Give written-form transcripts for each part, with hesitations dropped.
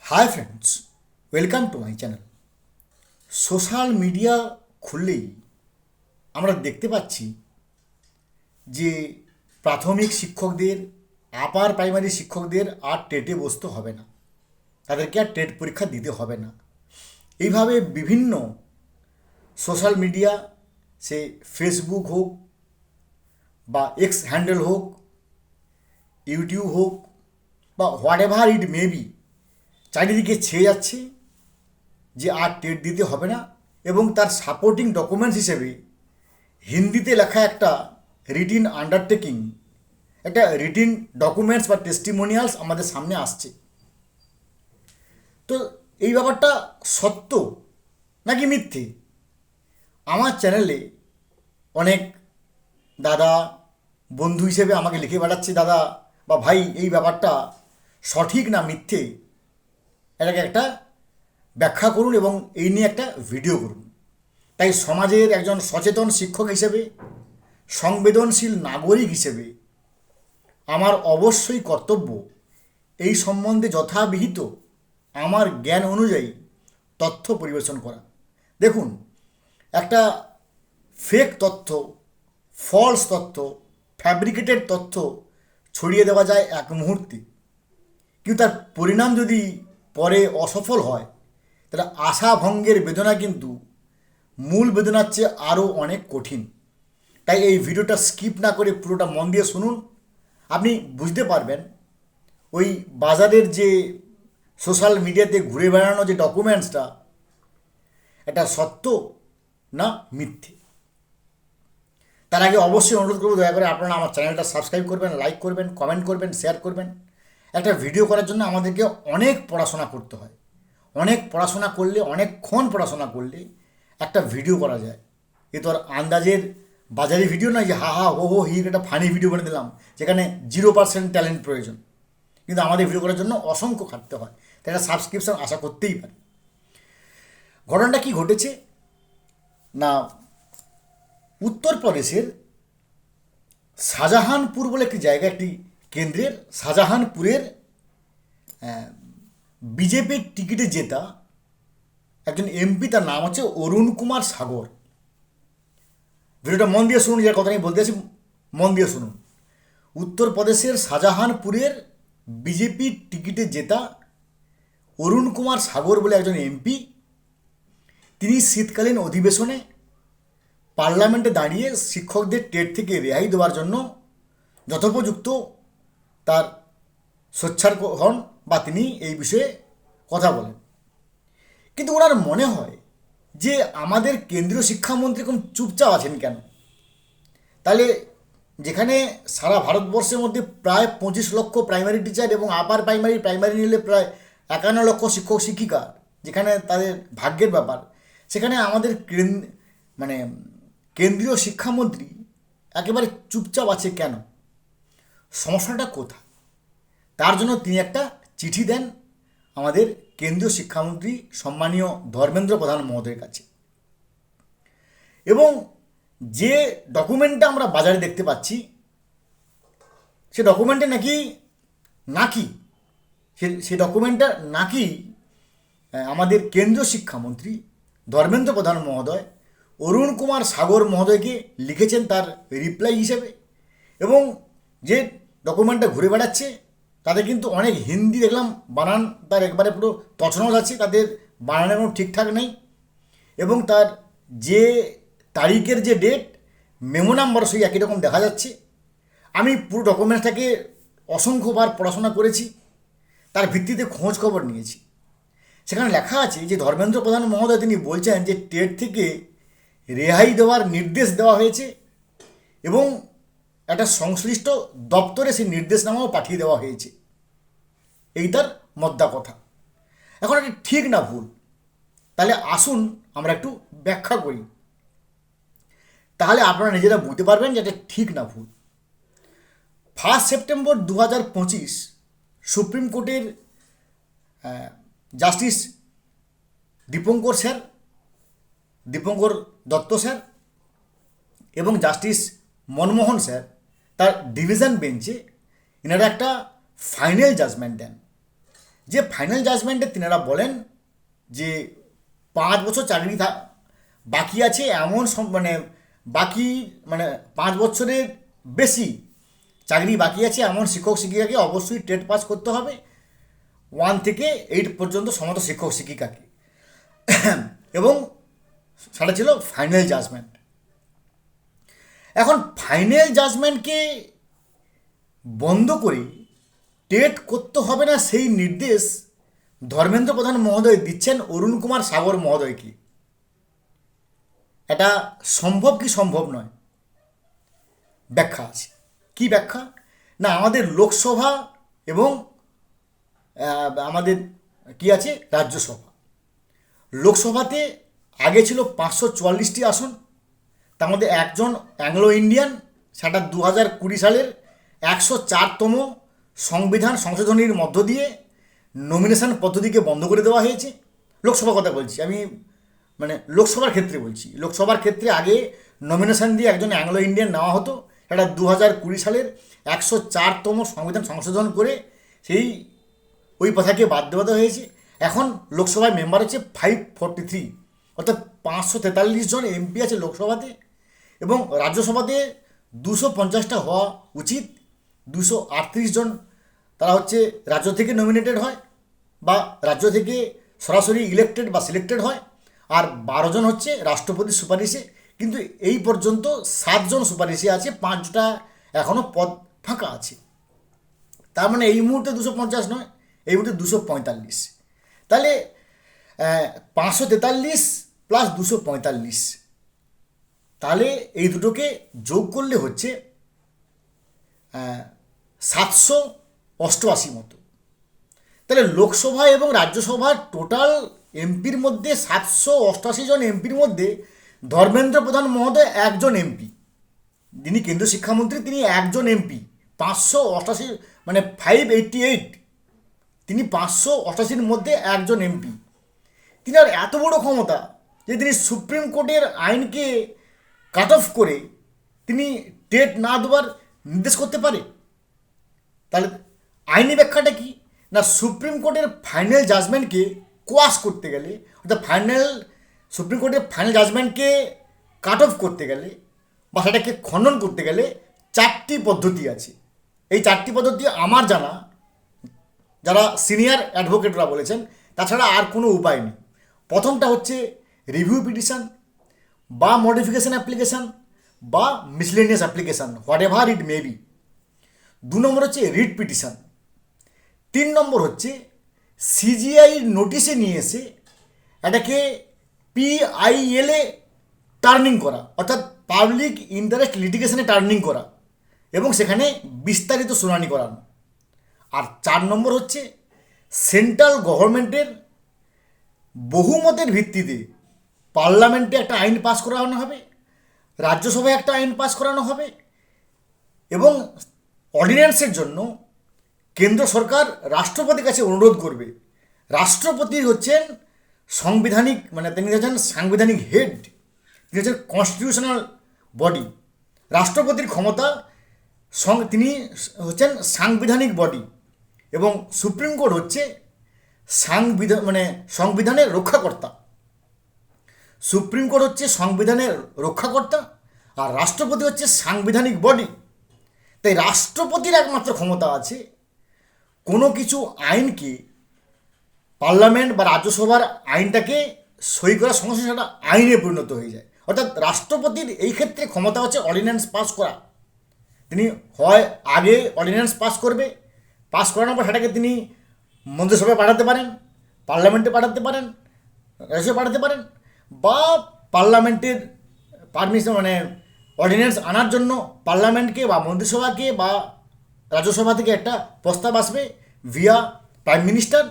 Hi friends, welcome to my channel. Social media খুললেই আমরা দেখতে পাচ্ছি যে প্রাথমিক শিক্ষকদের, আপার প্রাইমারি শিক্ষকদের আর টেটে বসতে হবে না, তাদেরকে আর টেট পরীক্ষা দিতে হবে না। এইভাবে বিভিন্ন সোশ্যাল মিডিয়া, সে ফেসবুক হোক বা এক্স হ্যান্ডেল হোক, ইউটিউব হোক বা what ever it may be, চারিদিকে ছেয়ে যাচ্ছে যে আর টেট দিতে হবে না। এবং তার সাপোর্টিং ডকুমেন্টস হিসেবে হিন্দিতে লেখা একটা রিটিন আন্ডারটেকিং, একটা রিটিন ডকুমেন্টস বা টেস্টিমোনিয়ালস আমাদের সামনে আসছে। তো এই ব্যাপারটা সত্য নাকি মিথ্যে? আমার চ্যানেলে অনেক দাদা, বন্ধু হিসেবে আমাকে লিখে বেড়াচ্ছে, দাদা বা ভাই, এই ব্যাপারটা সঠিক না মিথ্যে, এটাকে একটা ব্যাখ্যা করুন এবং এই নিয়ে একটা ভিডিও করুন। তাই সমাজের একজন সচেতন শিক্ষক হিসেবে, সংবেদনশীল নাগরিক হিসেবে আমার অবশ্যই কর্তব্য এই সম্বন্ধে যথাবিহিত আমার জ্ঞান অনুযায়ী তথ্য পরিবেশন করা। দেখুন, একটা ফেক তথ্য, ফলস তথ্য, ফ্যাব্রিকেটেড তথ্য ছড়িয়ে দেওয়া যায় এক মুহূর্তে, কিন্তু তার পরিণাম যদি পরে অসফল হয়, তাহলে আশাভঙ্গের বেদনা কিন্তু মূল বেদনার চেয়ে আরও অনেক কঠিন। তাই এই ভিডিওটা স্কিপ না করে পুরোটা মন দিয়ে শুনুন। আপনি বুঝতে পারবেন ওই বাজারের যে সোশ্যাল মিডিয়াতে ঘুরে বেড়ানো যে ডকুমেন্টসটা, এটা সত্য না মিথ্যে। তার আগে অবশ্যই অনুরোধ করবো, দয়া করে আপনারা আমার চ্যানেলটা সাবস্ক্রাইব করবেন, লাইক করবেন, কমেন্ট করবেন, শেয়ার করবেন। একটা ভিডিও করার জন্য আমাদেরকে অনেক পড়াশোনা করতে হয়। অনেক পড়াশোনা করলে, অনেকক্ষণ পড়াশোনা করলে একটা ভিডিও করা যায়। এ তো আর আন্দাজের বাজারি ভিডিও নয় যে হা হা হো হো হি একটা ফানি ভিডিও করে দিলাম, যেখানে 0% ট্যালেন্ট প্রয়োজন। কিন্তু আমাদের ভিডিও করার জন্য অসংখ্য খাটতে হয়, তাই একটা সাবস্ক্রিপশন আশা করতেই পারে। ঘটনাটা কি ঘটেছে না, উত্তরপ্রদেশের শাহজাহানপুর বলে একটি জায়গা, একটি কেন্দ্রের শাহজাহানপুরের বিজেপির টিকিটে জেতা একজন এমপি, তার নাম হচ্ছে অরুণ কুমার সাগর। ভিডিওটা মন দিয়ে শুনুন, যার কথা আমি বলতে আছি মন দিয়ে শুনুন। উত্তরপ্রদেশের শাহজাহানপুরের বিজেপির টিকিটে জেতা অরুণ কুমার সাগর বলে একজন এমপি, তিনি শীতকালীন অধিবেশনে পার্লামেন্টে দাঁড়িয়ে শিক্ষকদের টেট থেকে রেহাই দেওয়ার জন্য যথোপযুক্ত তার সোচ্চার হন বা তিনি এই বিষয়ে কথা বলেন। কিন্তু ওনার মনে হয় যে আমাদের কেন্দ্রীয় শিক্ষামন্ত্রী এখন চুপচাপ আছেন কেন? তাহলে যেখানে সারা ভারতবর্ষের মধ্যে প্রায় 25 লক্ষ প্রাইমারি টিচার এবং আপার প্রাইমারি নিলে প্রায় 51 লক্ষ শিক্ষক শিক্ষিকা, যেখানে তাদের ভাগ্যের ব্যাপার, সেখানে আমাদের মানে কেন্দ্রীয় শিক্ষামন্ত্রী একেবারে চুপচাপ আছে কেন? সমস্যাটা কোথায়? তার জন্য তিনি একটা চিঠি দেন আমাদের কেন্দ্রীয় শিক্ষামন্ত্রী সম্মানীয় ধর্মেন্দ্র প্রধান মহোদয়ের কাছে। এবং যে ডকুমেন্টটা আমরা বাজারে দেখতে পাচ্ছি, সে ডকুমেন্টে নাকি নাকি সে ডকুমেন্টটা নাকি আমাদের কেন্দ্রীয় শিক্ষামন্ত্রী ধর্মেন্দ্র প্রধান মহোদয় অরুণ কুমার সাগর মহোদয়কে লিখেছেন তার রিপ্লাই হিসেবে। এবং যে ডকুমেন্টটা ঘুরে বেড়াচ্ছে তাদের কিন্তু অনেক হিন্দি দেখলাম, বানান তার একবারে পুরো তছনছ আছে, তাদের বানানের কোনো ঠিকঠাক নেই। এবং তার যে তারিখের যে ডেট, মেমো নাম্বার সেই একই রকম দেখা যাচ্ছে। আমি পুরো ডকুমেন্টসটাকে অসংখ্যবার পড়াশোনা করেছি, তার ভিত্তিতে খোঁজ খবর নিয়েছি। সেখানে লেখা আছে যে ধর্মেন্দ্র প্রধান মহোদয় তিনি বলছেন যে টেট থেকে রেহাই দেওয়ার নির্দেশ দেওয়া হয়েছে এবং একটা সংশ্লিষ্ট দপ্তরে সেই নির্দেশনামাও পাঠিয়ে দেওয়া হয়েছে। এই তার মদ্দা কথা। এখন এটা ঠিক না ভুল? তাহলে আসুন আমরা একটু ব্যাখ্যা করি, তাহলে আপনারা নিজেরা বুঝতে পারবেন যে এটা ঠিক না ভুল। 1 সেপ্টেম্বর 2025 সুপ্রিম কোর্টের জাস্টিস দীপঙ্কর দত্ত স্যার এবং জাস্টিস মনমোহন স্যার, তার ডিভিশন বেঞ্চে এনারা একটা ফাইনাল জাজমেন্ট দেন যে ফাইনাল জাজমেন্টে তিনারা বলেন যে 5 বছর চাকরি বাকি আছে এমন মানে বাকি মানে 5 বছরের বেশি চাকরি বাকি আছে এমন শিক্ষক শিক্ষিকাকে অবশ্যই টেট পাস করতে হবে 1 থেকে 8 পর্যন্ত সমস্ত শিক্ষক শিক্ষিকাকে। এবং সেটা ছিল ফাইনাল জাজমেন্ট। এখন ফাইনাল জাজমেন্টকে বন্ধ করে টেট করতে হবে না সেই নির্দেশ ধর্মেন্দ্র প্রধান মহোদয় দিচ্ছেন অরুণ কুমার সাগর মহোদয়কে। এটা সম্ভব কি সম্ভব নয়? ব্যাখ্যা আছে। কি ব্যাখ্যা? না, আমাদের লোকসভা এবং আমাদের কি আছে রাজ্যসভা। লোকসভাতে আগে ছিল 544টি আসন, তার মধ্যে একজন অ্যাংলো ইন্ডিয়ান, সেটা 2020 সালের 104তম সংবিধান সংশোধনীর মধ্য দিয়ে নমিনেশন পদ্ধতিকে বন্ধ করে দেওয়া হয়েছে। লোকসভার কথা বলছি আমি, মানে লোকসভার ক্ষেত্রে বলছি। লোকসভার ক্ষেত্রে আগে নমিনেশন দিয়ে একজন অ্যাংলো ইন্ডিয়ান নেওয়া হতো, সেটা 2020 সালের 104তম সংবিধান সংশোধন করে সেই ওই প্রথাকে বাদ দেওয়া হয়েছে। এখন লোকসভায় মেম্বার হচ্ছে 543, অর্থাৎ 543 জন এমপি আছে লোকসভাতে, এবং রাজ্যসভাতে 250টা হওয়া উচিত। 238 জন তারা হচ্ছে রাজ্য থেকে নমিনেটেড হয় বা রাজ্য থেকে সরাসরি ইলেক্টেড বা সিলেক্টেড হয়, আর 12 জন হচ্ছে রাষ্ট্রপতির সুপারিশে। কিন্তু এই পর্যন্ত 7 জন সুপারিশে আছে, 5টা এখনও পদ ফাঁকা আছে। তার মানে এই মুহূর্তে 250 নয়, এই মুহূর্তে 245। তাহলে 543 প্লাস 245, তাহলে এই দুটোকে যোগ করলে হচ্ছে 788 মতো। তাহলে লোকসভা এবং রাজ্যসভার টোটাল এমপির মধ্যে 788 জন এমপির মধ্যে ধর্মেন্দ্র প্রধান মহোদয় একজন এমপি, যিনি কেন্দ্রীয় শিক্ষামন্ত্রী, তিনি একজন এমপি। 588 মানে 588, তিনি 588-র মধ্যে একজন এমপি। তিনি আর এত বড় ক্ষমতা যে তিনি সুপ্রিম কোর্টের আইনকে কাট অফ করে তিনি টেট না দেওয়ার নির্দেশ করতে পারে। তাহলে আইনি ব্যাখ্যাটা কি? না, সুপ্রিম কোর্টের ফাইনাল জাজমেন্টকে কোয়াশ করতে গেলে, অর্থাৎ সুপ্রিম কোর্টের ফাইনাল জাজমেন্টকে কাট অফ করতে গেলে বা সেটাকে খণ্ডন করতে গেলে 4টি পদ্ধতি আছে। এই 4টি পদ্ধতি আমার জানা, যারা সিনিয়র অ্যাডভোকেটরা বলেছেন, তাছাড়া আর কোনো উপায় নেই। প্রথমটা হচ্ছে রিভিউ পিটিশন বা মডিফিকেশন অ্যাপ্লিকেশান বা miscellaneous application, what ever it may be. 2 নম্বর হচ্ছে রিট পিটিশন। 3 নম্বর হচ্ছে সিজিআই নোটিশে নিয়ে এসে এটাকে পিআইএলে টার্নিং করা, অর্থাৎ পাবলিক ইন্টারেস্ট লিটিগেশনে টার্নিং করা এবং সেখানে বিস্তারিত শুনানি করানো। আর 4 নম্বর হচ্ছে সেন্ট্রাল গভর্নমেন্টের বহুমতের ভিত্তিতে পার্লামেন্টে একটা আইন পাস করানো হবে, রাজ্যসভায় একটা আইন পাস করানো হবে, এবং অর্ডিন্যান্সের জন্য কেন্দ্র সরকার রাষ্ট্রপতির কাছে অনুরোধ করবে। রাষ্ট্রপতি হচ্ছেন সাংবিধানিক, মানে তিনি হচ্ছেন সাংবিধানিক হেড, তিনি হচ্ছেন কনস্টিটিউশনাল বডি। রাষ্ট্রপতির ক্ষমতা, তিনি হচ্ছেন সাংবিধানিক বডি, এবং সুপ্রিম কোর্ট হচ্ছে সংবিধানের রক্ষাকর্তা। সুপ্রিম কোর্ট হচ্ছে সংবিধানের রক্ষাকর্তা আর রাষ্ট্রপতি হচ্ছে সাংবিধানিক বডি। তাই রাষ্ট্রপতির একমাত্র ক্ষমতা আছে কোনো কিছু আইনকে, পার্লামেন্ট বা রাজ্যসভার আইনটাকে সই করার সঙ্গে সঙ্গে সেটা আইনে পরিণত হয়ে যায়। অর্থাৎ রাষ্ট্রপতির এই ক্ষেত্রে ক্ষমতা হচ্ছে অর্ডিন্যান্স পাস করা। তিনি হয় আগে অর্ডিন্যান্স পাস করবে, পাস করানোর পর সেটাকে তিনি মন্ত্রিসভায় পাঠাতে পারেন, পার্লামেন্টে পাঠাতে পারেন, রাজ্যসভায় পাঠাতে পারেন, বা পার্লামেন্টের পারমিশন অর্ডিন্যান্স আনার জন্য পার্লামেন্টকে বা মন্ত্রিসভাকে বা রাজ্যসভা থেকে একটা প্রস্তাব আসবে ভিয়া প্রাইম মিনিস্টার,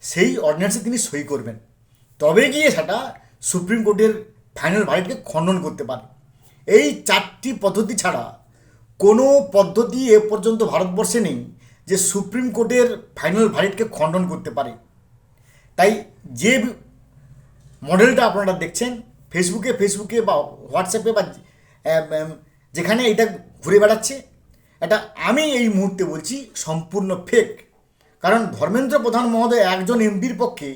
সেই অর্ডিন্যান্সে তিনি সই করবেন, তবে গিয়ে সেটা সুপ্রিম কোর্টের ফাইনাল ভার্ডিক্টকে খণ্ডন করতে পারে। এই 4টি পদ্ধতি ছাড়া কোনো পদ্ধতি এ পর্যন্ত ভারতবর্ষে নেই যে সুপ্রিম কোর্টের ফাইনাল ভার্ডিক্টকে খণ্ডন করতে পারে। তাই যে মডেলটা আপনারা দেখছেন ফেসবুকে বা হোয়াটসঅ্যাপে বা যেখানে এটা ঘুরে বেড়াচ্ছে, এটা আমি এই মুহূর্তে বলছি সম্পূর্ণ ফেক। কারণ ধর্মেন্দ্র প্রধান মহোদয় একজন এমপির পক্ষে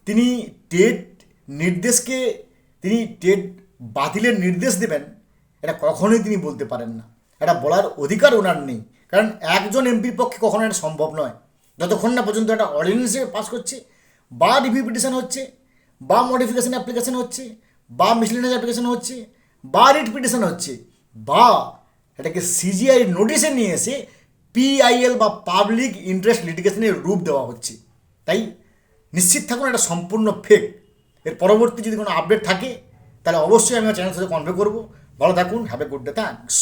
তিনি টেট নির্দেশকে তিনি টেট বাতিলের নির্দেশ দেবেন, এটা কখনোই তিনি বলতে পারেন না। এটা বলার অধিকার ওনার নেই, কারণ একজন এমপির পক্ষে কখনো এটা সম্ভব নয়। যতক্ষণ না পর্যন্ত একটা অর্ডিন্যান্সে পাস করছে, বা রিভিউ পিটিশন হচ্ছে, বা মডিফিকেশন অ্যাপ্লিকেশন হচ্ছে, বা মিসলেনিয়াস অ্যাপ্লিকেশন হচ্ছে, বা রিট পিটিশন হচ্ছে, বা এটাকে সিজিআই নোটিশে নিয়ে এসে পিআইএল বা পাবলিক ইন্টারেস্ট লিটিগেশনের রূপ দেওয়া হচ্ছে। তাই নিশ্চিত থাকুন এটা সম্পূর্ণ ফেক। এর পরবর্তী যদি কোনো আপডেট থাকে তাহলে অবশ্যই আমি আমার চ্যানেল সাথে কনভে করবো। ভালো থাকুন, have a good day, thanks.